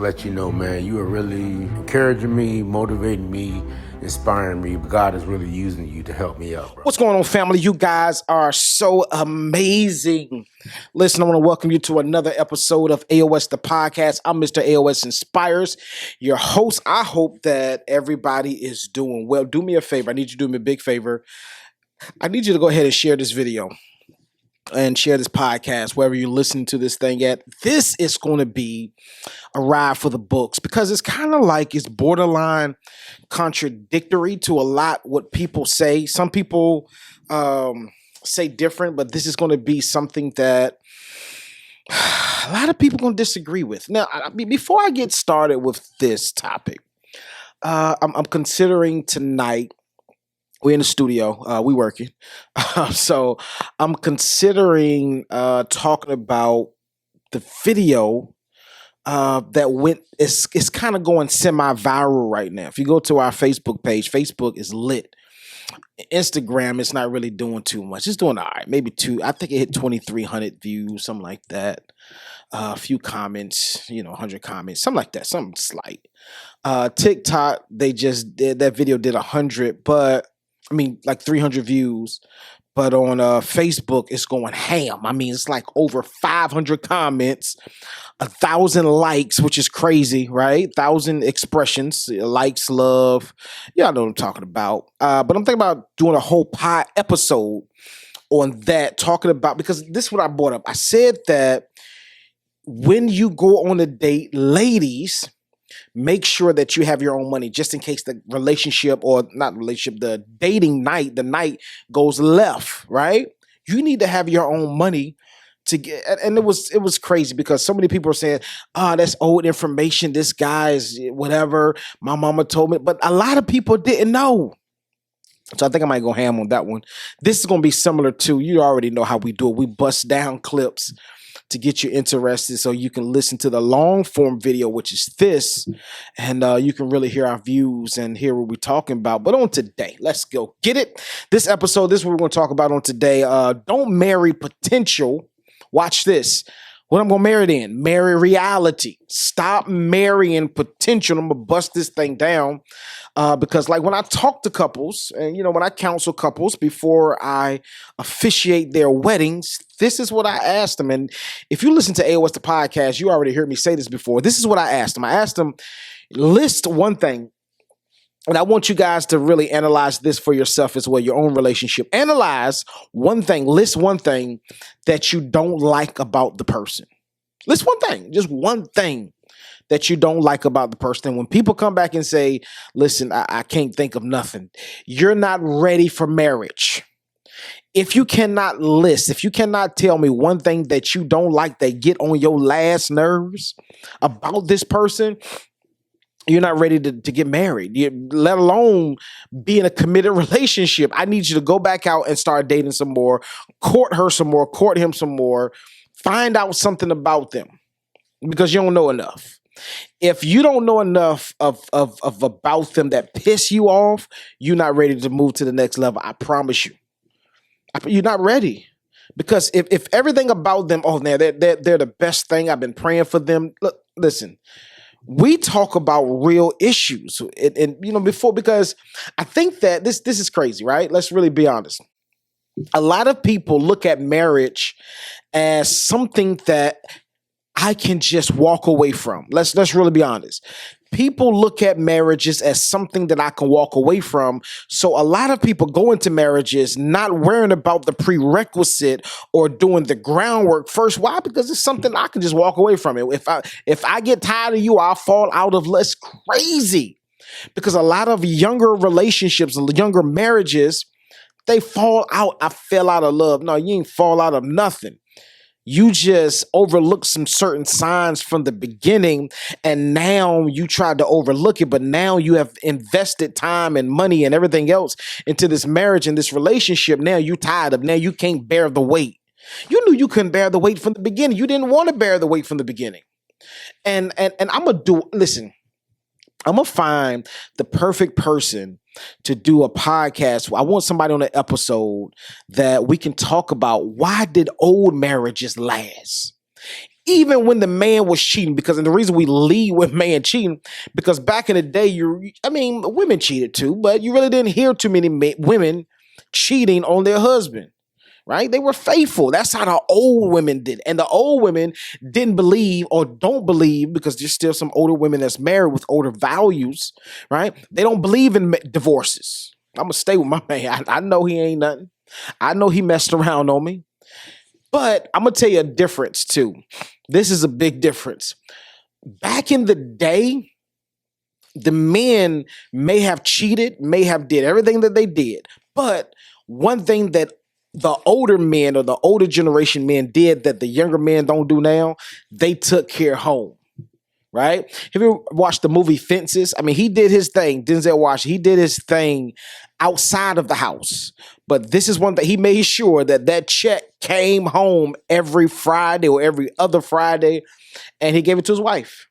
Let you know, man, you are really encouraging me, motivating me, inspiring me. But God is really using you to help me out, bro. What's going on, family? You guys are so amazing. Listen, I want to welcome you to another episode of AOS the podcast. I'm Mr. AOS Inspires, your host. I hope that everybody is doing well. Do me a favor. I need you to do me a big favor. I need you to go ahead and share this video and share this podcast wherever you listen to this thing at. This is going to be a ride for the books because it's kind of like it's borderline contradictory to a lot what people say. Some people say different, but this is going to be something that a lot of people going to disagree with. Now, before I get started with this topic, I'm considering tonight. We're in the studio. We working, so I'm considering talking about the video that went. It's kind of going semi-viral right now. If you go to our Facebook page, Facebook is lit. Instagram, it's not really doing too much. It's doing all right, maybe two. I think it hit 2,300 views, something like that. A few comments, 100 comments, something like that, something slight. TikTok, they just did that video, did 100, but I mean, like 300 views. But on Facebook, it's going ham. I mean, it's like over 500 comments, 1,000 likes, which is crazy, right? 1,000 expressions, likes, love. Y'all know what I'm talking about. But I'm thinking about doing a whole episode on that, talking about, because this is what I brought up. I said that when you go on a date, ladies, make sure that you have your own money just in case the relationship, or not relationship, the dating night, the night goes left, right? You need to have your own money to get. And it was crazy because so many people are saying, that's old information. This guy is whatever. My mama told me. But a lot of people didn't know. So I think I might go ham on that one. This is going to be similar to, you already know how we do it. We bust down clips to get you interested so you can listen to the long form video, which is this, and you can really hear our views and hear what we're talking about. But on today, let's go get it. This episode, this is what we're going to talk about on today. Don't marry potential. Watch this. What I'm going to marry it in? Marry reality. Stop marrying potential. I'm going to bust this thing down because like when I talk to couples and, when I counsel couples before I officiate their weddings, this is what I asked them. And if you listen to AOS the podcast, you already heard me say this before. This is what I asked them. I asked them, list one thing. And I want you guys to really analyze this for yourself as well, your own relationship. Analyze one thing, list one thing that you don't like about the person. List one thing, just one thing that you don't like about the person. And when people come back and say, listen, I can't think of nothing, you're not ready for marriage. If you cannot list, if you cannot tell me one thing that you don't like that get on your last nerves about this person, you're not ready to get married, let alone be in a committed relationship. I need you to go back out and start dating some more, court her some more, court him some more, find out something about them because you don't know enough. If you don't know enough of about them that piss you off, you're not ready to move to the next level. I promise you. You're not ready. Because if everything about them, they're the best thing, I've been praying for them. Look, listen. We talk about real issues and before, because I think that this is crazy, right? Let's really be honest. A lot of people look at marriage as something that I can just walk away from. Let's really be honest. People look at marriages as something that I can walk away from. So a lot of people go into marriages not worrying about the prerequisite or doing the groundwork first. Why? Because it's something I can just walk away from it. If I get tired of you, I'll fall out of less. Crazy. Because a lot of younger relationships, younger marriages, they fall out. I fell out of love. No, you ain't fall out of nothing. You just overlooked some certain signs from the beginning, and now you tried to overlook it, but now you have invested time and money and everything else into this marriage and this relationship. Now you're tired of, now you can't bear the weight. You knew you couldn't bear the weight from the beginning. You didn't want to bear the weight from the beginning. And I'm going to listen, I'm going to find the perfect person to do a podcast. I want somebody on an episode that we can talk about, why did old marriages last? even when the man was cheating, because and the reason we lead with man cheating, because back in the day, women cheated too, but you really didn't hear too many women cheating on their husband, right? They were faithful. That's how the old women did. And the old women didn't believe or don't believe, because there's still some older women that's married with older values, right? They don't believe in divorces. I'm going to stay with my man. I know he ain't nothing. I know he messed around on me. But I'm going to tell you a difference too. This is a big difference. Back in the day, the men may have cheated, may have did everything that they did. But one thing that the older men or the older generation men did that the younger men don't do now, they took care home. Right? Have you watched the movie Fences? I mean, he did his thing. Denzel Washington, he did his thing outside of the house. But this is one that he made sure that check came home every Friday or every other Friday, and he gave it to his wife.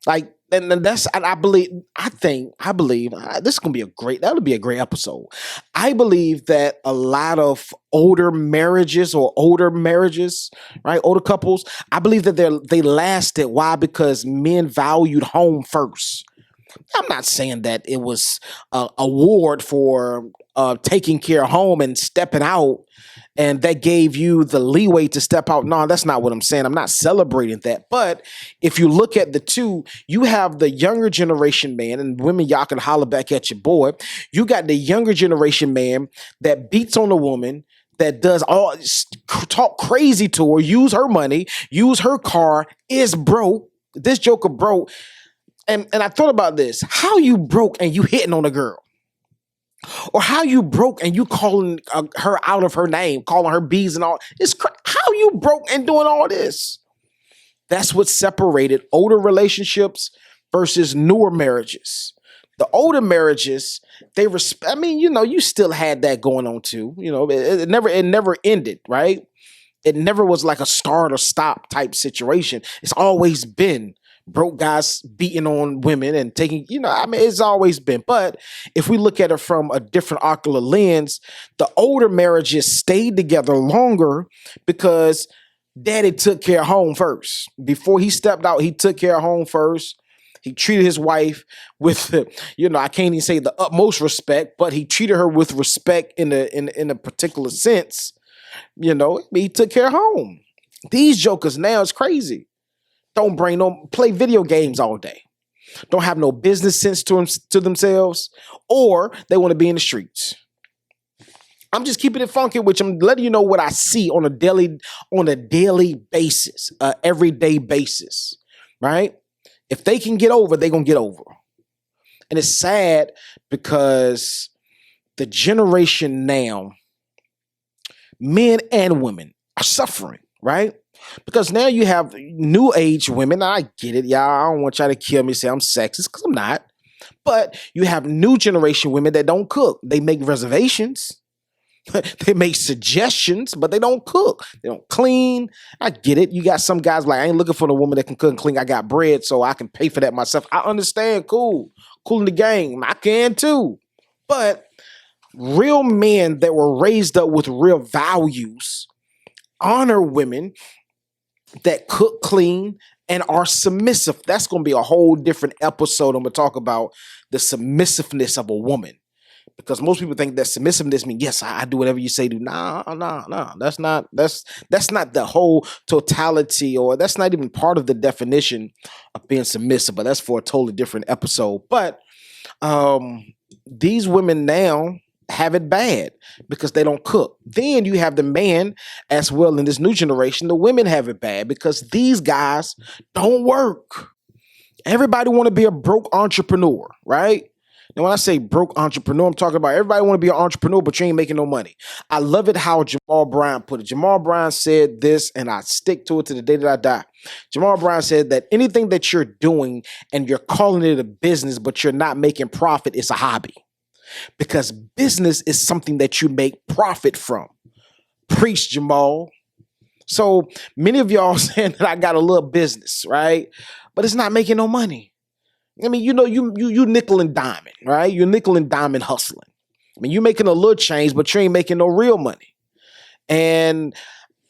Like, and that's, and I believe this is gonna be that'll be a great episode. I believe that a lot of older marriages, right, older couples, I believe that they lasted. Why? Because men valued home first. I'm not saying that it was a award for taking care of home and stepping out, and that gave you the leeway to step out. No, that's not what I'm saying. I'm not celebrating that. But if you look at the two, you have the younger generation man, and women, y'all can holler back at your boy. You got the younger generation man that beats on a woman, that does talk crazy to her, use her money, use her car, is broke. This joker broke. And I thought about this. How you broke and you hitting on a girl? Or how you broke and you calling her out of her name, calling her bees and all. How you broke and doing all this? That's what separated older relationships versus newer marriages. The older marriages, you still had that going on too. It never ended, right? It never was like a start or stop type situation. It's always been broke guys beating on women and taking, it's always been. But if we look at it from a different ocular lens, the older marriages stayed together longer because daddy took care of home first. Before he stepped out, he took care of home first. He treated his wife with, I can't even say the utmost respect, but he treated her with respect in a particular sense. He took care of home. These jokers now is crazy. Don't play video games all day. Don't have no business sense to themselves, or they want to be in the streets. I'm just keeping it funky, which I'm letting you know what I see on a daily basis, everyday basis, right? If they can get over, they're going to get over. And it's sad because the generation now, men and women, are suffering, right? Because now you have new age women. I get it, y'all. I don't want y'all to kill me, say I'm sexist, because I'm not. But you have new generation women that don't cook. They make reservations. They make suggestions, but they don't cook. They don't clean. I get it. You got some guys like, I ain't looking for the woman that can cook and clean. I got bread, so I can pay for that myself. I understand. Cool. Cool in the game. I can too. But real men that were raised up with real values honor women that cook, clean, and are submissive. That's going to be a whole different episode. I'm going to talk about the submissiveness of a woman, because most people think that submissiveness means, yes, I do whatever you say do. Nah. That's not the whole totality, or that's not even part of the definition of being submissive. But that's for a totally different episode. But these women now have it bad because they don't cook. Then you have the man as well in this new generation. The women have it bad because these guys don't work. Everybody want to be a broke entrepreneur, right? And when I say broke entrepreneur, I'm talking about everybody want to be an entrepreneur, but you ain't making no money. I love it how Jamal Bryant put it. Jamal Bryant said this, and I stick to it to the day that I die. Jamal Bryant said that anything that you're doing and you're calling it a business, but you're not making profit, it's a hobby. Because business is something that you make profit from. Preach, Jamal. So many of y'all saying that I got a little business, right? But it's not making no money. I mean, you nickel and diamond, right? You're nickel and diamond hustling. I mean, you're making a little change, but you ain't making no real money. And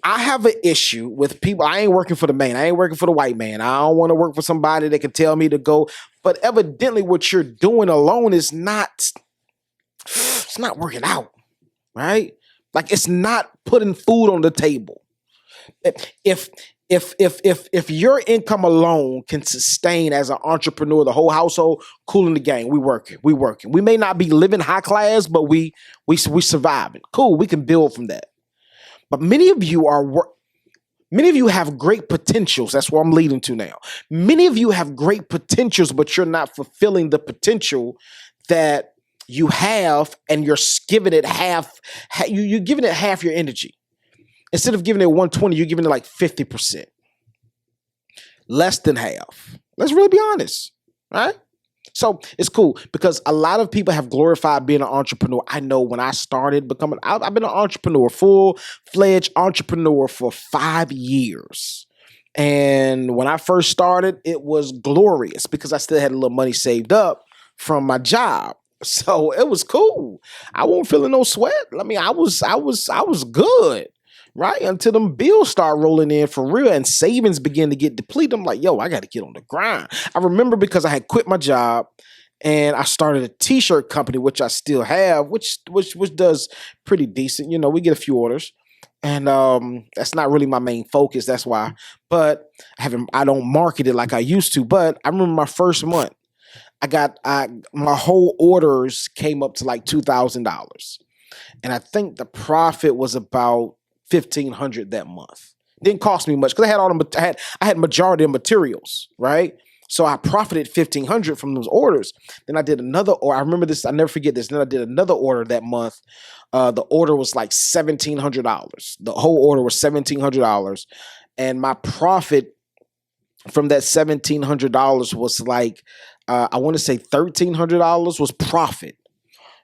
I have an issue with people. I ain't working for the man. I ain't working for the white man. I don't want to work for somebody that can tell me to go. But evidently what you're doing alone is not, it's not working out, right? Like it's not putting food on the table. If if your income alone can sustain as an entrepreneur the whole household, cool in the game. We working. We may not be living high class, but we surviving. Cool. We can build from that. But many of you have great potentials. That's where I'm leading to now. Many of you have great potentials, but you're not fulfilling the potential that you have, and you're giving it half. You're giving it half your energy. Instead of giving it 120, you're giving it like 50%. Less than half. Let's really be honest, right? So it's cool because a lot of people have glorified being an entrepreneur. I know when I started becoming, I've been an entrepreneur, full-fledged entrepreneur for 5 years. And when I first started, it was glorious because I still had a little money saved up from my job. So it was cool. I wasn't feeling no sweat. I mean, I was good. Right? Until them bills start rolling in for real and savings begin to get depleted. I'm like, yo, I got to get on the grind. I remember because I had quit my job and I started a t-shirt company, which I still have, which does pretty decent. You know, we get a few orders. And that's not really my main focus. That's why. But I don't market it like I used to. But I remember my first month, my whole orders came up to like $2,000. And I think the profit was about $1,500 that month. Didn't cost me much because I had majority of materials, right? So I profited $1,500 from those orders. Then I did another order. I remember this. I never forget this. Then I did another order that month. The order was like $1,700. The whole order was $1,700, and my profit from that $1,700 was like I want to say $1,300 was profit.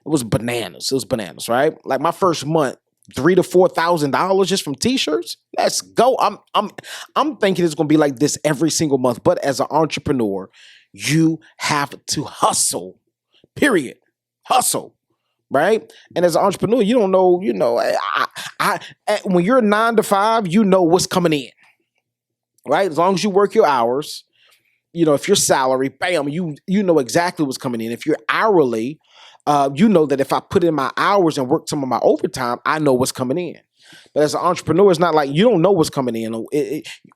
It was bananas. It was bananas, right? Like my first month. $3,000 to $4,000 just from t-shirts. Let's go. I'm thinking it's gonna be like this every single month. But as an entrepreneur, you have to hustle. Period. Hustle. Right. And as an entrepreneur, you don't know. You know, when you're 9 to 5, you know what's coming in. Right. As long as you work your hours, you know, if you're salary, bam, you know exactly what's coming in. If you're hourly. You know that if I put in my hours and work some of my overtime, I know what's coming in. But as an entrepreneur, it's not like you don't know what's coming in.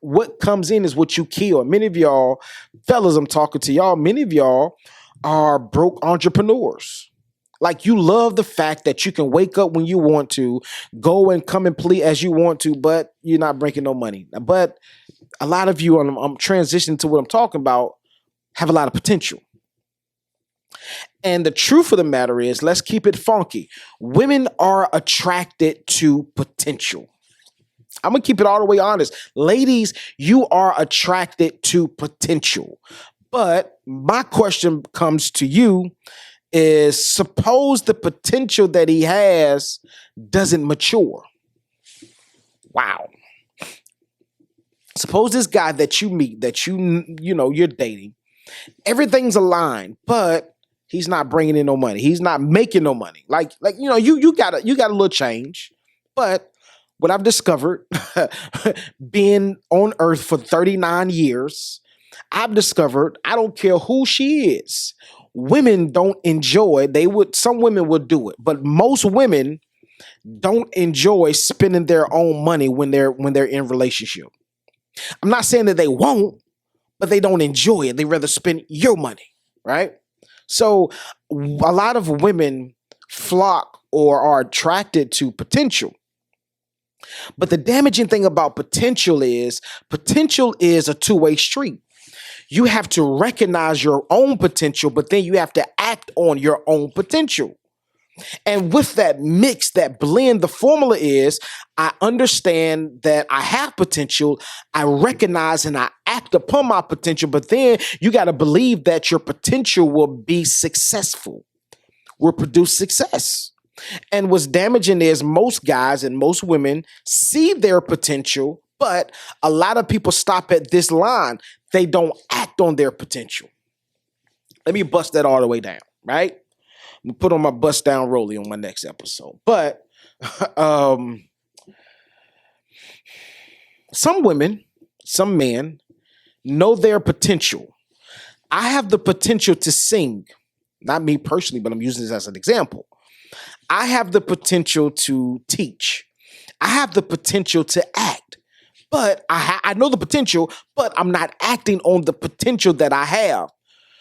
What comes in is what you kill. Many of y'all, fellas, I'm talking to y'all, many of y'all are broke entrepreneurs. Like you love the fact that you can wake up when you want to, go and come and play as you want to, but you're not breaking no money. But a lot of you, I'm transitioning to what I'm talking about, have a lot of potential. And the truth of the matter is, let's keep it funky. Women are attracted to potential. I'm going to keep it all the way honest. Ladies, you are attracted to potential. But my question comes to you is, suppose the potential that he has doesn't mature. Wow. Suppose this guy that you meet, that you're dating, everything's aligned, but he's not bringing in no money. He's not making no money. Like you got a little change. But what I've discovered, being on earth for 39 years, I've discovered I don't care who she is. Women don't enjoy. Some women would do it, but most women don't enjoy spending their own money when they're in relationship. I'm not saying that they won't, but they don't enjoy it. They rather spend your money, right? So a lot of women flock or are attracted to potential. But the damaging thing about potential is a two-way street. You have to recognize your own potential, but then you have to act on your own potential. And with that mix, that blend, the formula is I understand that I have potential. I recognize and I act upon my potential, but then you got to believe that your potential will be successful, will produce success. And what's damaging is most guys and most women see their potential, but a lot of people stop at this line. They don't act on their potential. Let me bust that all the way down, right? I'm gonna put on my bust down rollie on my next episode. But Some women, some men know their potential. I have the potential to sing, not me personally, but I'm using this as an example. I have the potential to teach. I have the potential to act, but I know the potential, but I'm not acting on the potential that I have.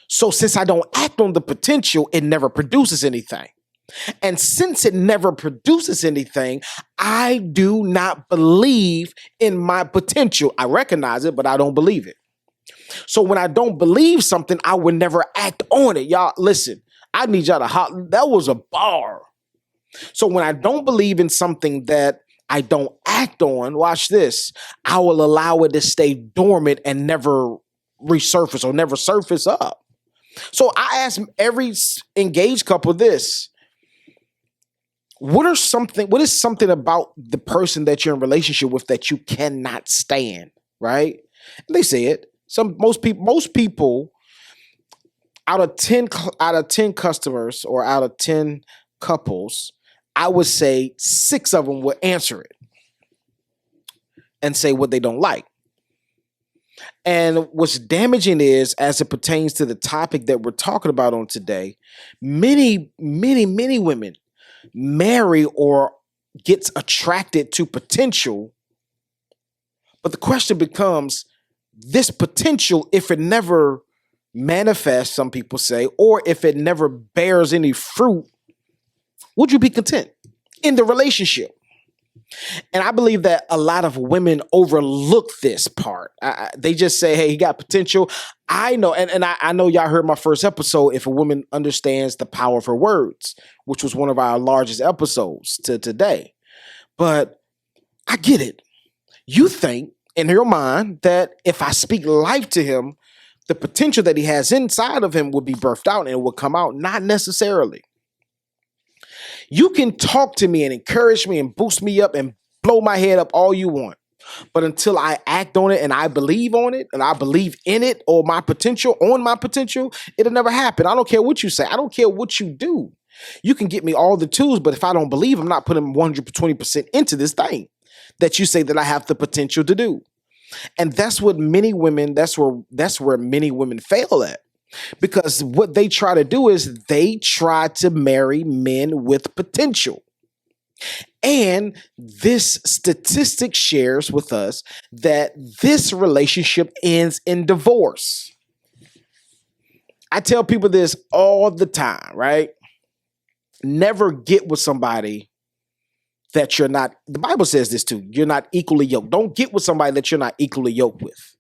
So since I don't act on the potential, it never produces anything. And since it never produces anything, I do not believe in my potential. I recognize it, but I don't believe it. So when I don't believe something, I would never act on it. Y'all, listen, I need y'all to that was a bar. So when I don't believe in something that I don't act on, watch this, I will allow it to stay dormant and never resurface or never surface up. So I ask every engaged couple this. What is something about the person that you're in a relationship with that you cannot stand, right? And they say it. Most people out of 10 customers or out of 10 couples, I would say 6 of them will answer it and say what they don't like. And what's damaging is, as it pertains to the topic that we're talking about on today, many women marry or gets attracted to potential. But the question becomes, this potential, if it never manifests, some people say, or if it never bears any fruit, would you be content in the relationship? And I believe that a lot of women overlook this part. They just say, hey, he got potential. I know, and I know y'all heard my first episode, If a Woman Understands the Power of Her Words, which was one of our largest episodes to today. But I get it. You think in your mind that if I speak life to him, the potential that he has inside of him would be birthed out and it would come out. Not necessarily. You can talk to me and encourage me and boost me up and blow my head up all you want. But until I act on it and I believe on it and I believe in it or my potential, it'll never happen. I don't care what you say. I don't care what you do. You can get me all the tools, but if I don't believe, I'm not putting 120% into this thing that you say that I have the potential to do. And that's what many women, that's where many women fail at. Because what they try to do is they try to marry men with potential. And this statistic shares with us that this relationship ends in divorce. I tell people this all the time, right? Never get with somebody that you're not, the Bible says this too, you're not equally yoked. Don't get with somebody that you're not equally yoked with.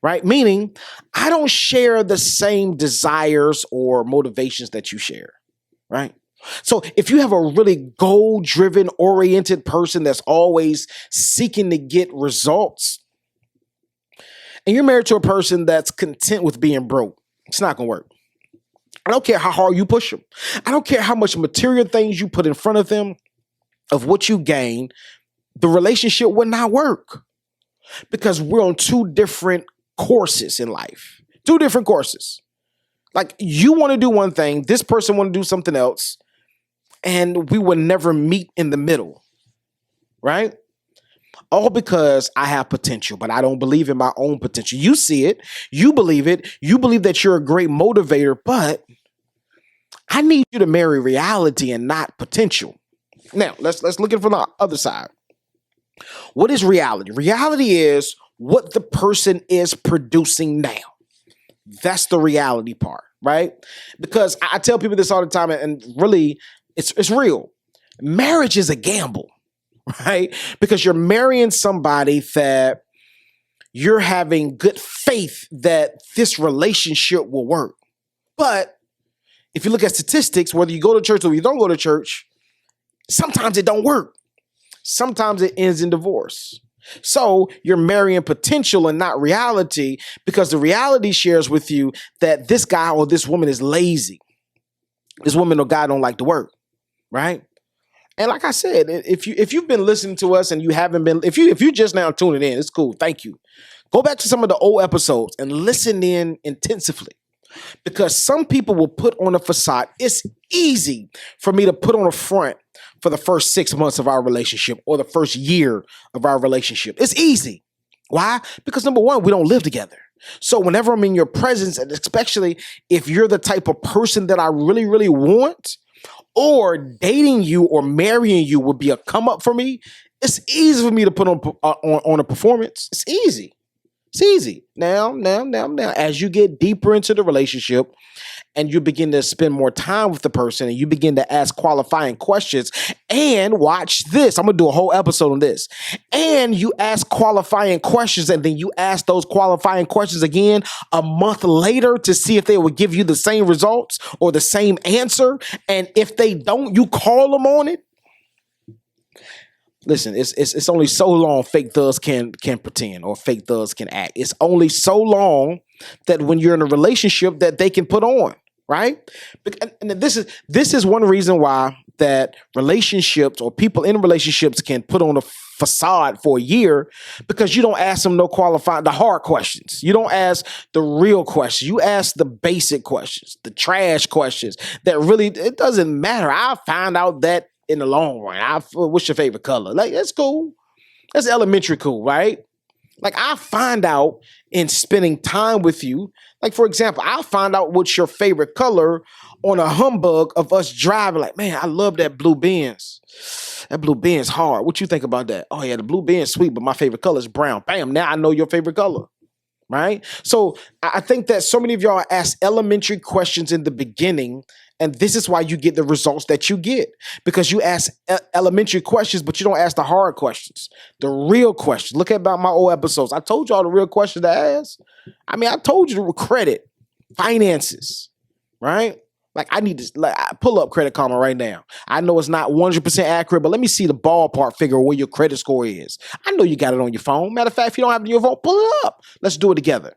Right? Meaning, I don't share the same desires or motivations that you share. Right? So if you have a really goal-driven, oriented person that's always seeking to get results, and you're married to a person that's content with being broke, it's not going to work. I don't care how hard you push them. I don't care how much material things you put in front of them of what you gain, the relationship will not work. Because we're on 2 different courses in life. 2 different courses. Like, you want to do one thing, this person want to do something else, and we will never meet in the middle. Right? All because I have potential, but I don't believe in my own potential. You see it. You believe it. You believe that you're a great motivator, but I need you to marry reality and not potential. Now, let's look at it from the other side. What is reality? Reality is what the person is producing now. That's the reality part, right? Because I tell people this all the time, and really, it's real. Marriage is a gamble, right? Because you're marrying somebody that you're having good faith that this relationship will work. But if you look at statistics, whether you go to church or you don't go to church, sometimes it don't work. Sometimes it ends in divorce. So you're marrying potential and not reality, because the reality shares with you that this guy or this woman is lazy. This woman or guy don't like to work, right? And like I said, if you've been listening to us and you haven't been, if you just now tuning in, it's cool. Thank you. Go back to some of the old episodes and listen in intensively. Because some people will put on a facade. It's easy for me to put on a front for the first 6 months of our relationship or the first year of our relationship. It's easy. Why? Because number one, we don't live together. So whenever I'm in your presence, and especially if you're the type of person that I really, really want, or dating you or marrying you would be a come up for me, it's easy for me to put on a performance. It's easy. It's easy. Now, as you get deeper into the relationship and you begin to spend more time with the person and you begin to ask qualifying questions, and watch this, I'm going to do a whole episode on this. And you ask qualifying questions, and then you ask those qualifying questions again a month later to see if they will give you the same results or the same answer. And if they don't, you call them on it. Listen, it's only so long fake thugs can pretend or fake thugs can act. It's only so long that when you're in a relationship that they can put on, right? And this is one reason why that relationships or people in relationships can put on a facade for a year, because you don't ask them the hard questions. You don't ask the real questions. You ask the basic questions, the trash questions that really, it doesn't matter. I find out that in the long run, what's your favorite color? Like, that's cool. That's elementary cool, right? Like, I find out in spending time with you. Like, for example, I'll find out what's your favorite color on a humbug of us driving. Like, man, I love that blue Benz. That blue Benz hard. What you think about that? Oh yeah, the blue Benz sweet, but my favorite color is brown. Bam, now I know your favorite color. Right? So I think that so many of y'all ask elementary questions in the beginning, and this is why you get the results that you get, because you ask elementary questions, but you don't ask the hard questions, the real questions. Look at about my old episodes. I told y'all the real questions to ask. I mean, I told you the credit, finances, right? Like, I need to pull up Credit Karma right now. I know it's not 100% accurate, but let me see the ballpark figure of where your credit score is. I know you got it on your phone. Matter of fact, if you don't have it on your phone, pull it up. Let's do it together.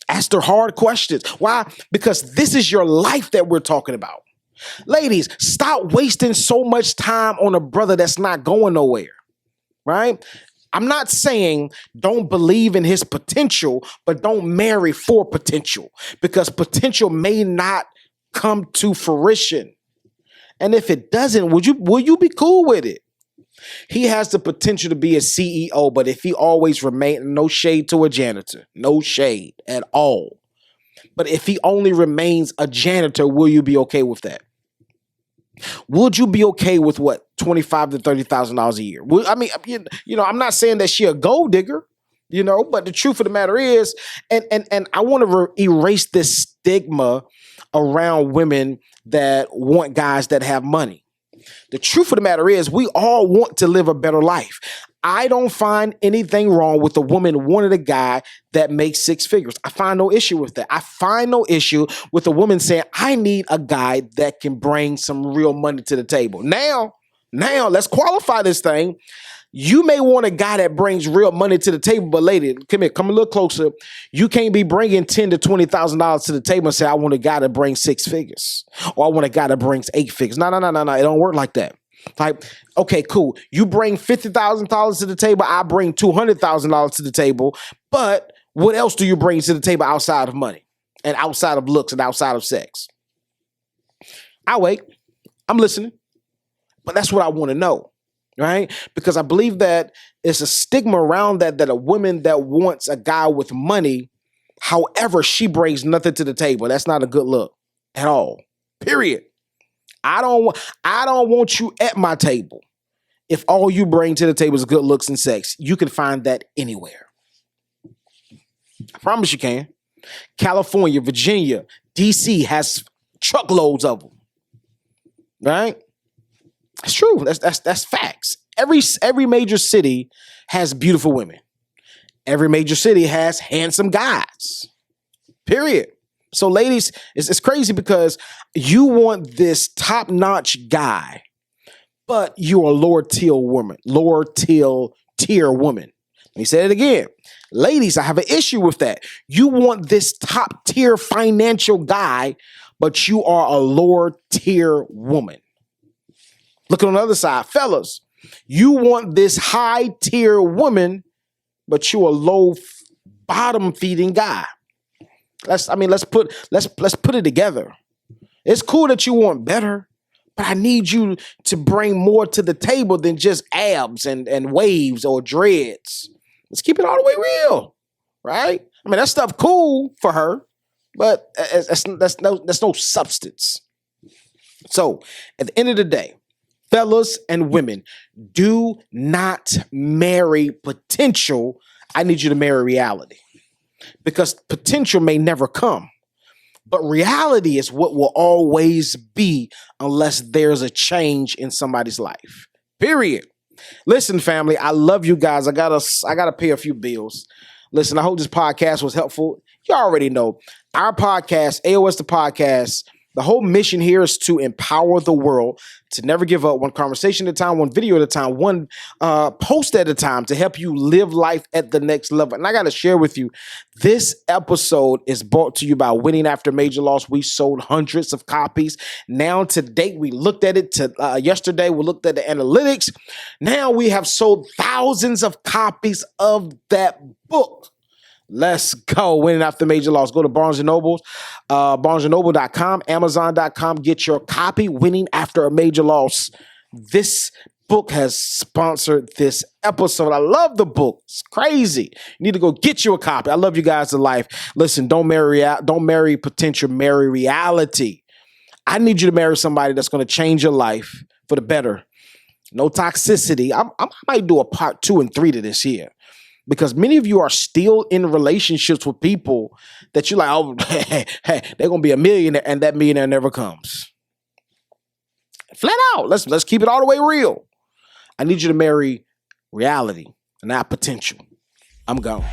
Ask their hard questions. Why? Because this is your life that we're talking about. Ladies, stop wasting so much time on a brother that's not going nowhere, right? I'm not saying don't believe in his potential, but don't marry for potential, because potential may not come to fruition. And if it doesn't, will you be cool with it? He has the potential to be a CEO, but if he always remain, no shade to a janitor, no shade at all. But if he only remains a janitor, will you be okay with that? Would you be okay with what, $25,000 to $30,000 a year? I mean, I'm not saying that she a gold digger, but the truth of the matter is, and I want to erase this stigma around women that want guys that have money. The truth of the matter is, we all want to live a better life. I don't find anything wrong with a woman wanting a guy that makes six figures. I find no issue with that. I find no issue with a woman saying, I need a guy that can bring some real money to the table. Now, let's qualify this thing. You may want a guy that brings real money to the table, but lady, come here, come a little closer. You can't be bringing $10,000 to $20,000 to the table and say, I want a guy that brings six figures, or I want a guy that brings eight figures. No. It don't work like that. Like, okay, cool. You bring $50,000 to the table. I bring $200,000 to the table. But what else do you bring to the table outside of money and outside of looks and outside of sex? I wait. I'm listening. But that's what I want to know. Right? Because I believe that it's a stigma around that a woman that wants a guy with money, however, she brings nothing to the table. That's not a good look at all. Period. I don't want you at my table if all you bring to the table is good looks and sex. You can find that anywhere. I promise you can. California, Virginia, DC has truckloads of them. Right? That's true. That's facts. Every major city has beautiful women. Every major city has handsome guys. Period. So ladies, it's crazy because you want this top-notch guy, but you're a lower tier woman. Let me say it again. Ladies, I have an issue with that. You want this top-tier financial guy, but you are a lower-tier woman. Look on the other side. Fellas, you want this high-tier woman, but you're a low bottom-feeding guy. Let's put it together. It's cool that you want better, but I need you to bring more to the table than just abs and waves or dreads. Let's keep it all the way real, right? I mean, that stuff cool for her, but that's no substance. So at the end of the day, fellas and women, do not marry potential. I need you to marry reality, because potential may never come. But reality is what will always be unless there's a change in somebody's life. Period. Listen, family, I love you guys. I gotta pay a few bills. Listen, I hope this podcast was helpful. You already know our podcast, AOS the Podcast. The whole mission here is to empower the world to never give up, one conversation at a time, one video at a time, one post at a time, to help you live life at the next level. And I got to share with you, this episode is brought to you by Winning After Major Loss. We sold hundreds of copies. Now to date, we looked at it yesterday. We looked at the analytics. Now we have sold thousands of copies of that book. Let's go. Winning After Major Loss. Go to Barnes & Noble, barnesandnoble.com, amazon.com. Get your copy, Winning After a Major Loss. This book has sponsored this episode. I love the book. It's crazy. You need to go get you a copy. I love you guys to life. Listen, don't marry potential, marry reality. I need you to marry somebody that's going to change your life for the better. No toxicity. I might do a part 2 and 3 to this here, because many of you are still in relationships with people that you're like, oh, hey, they're going to be a millionaire, and that millionaire never comes. Flat out. Let's keep it all the way real. I need you to marry reality and not potential. I'm gone.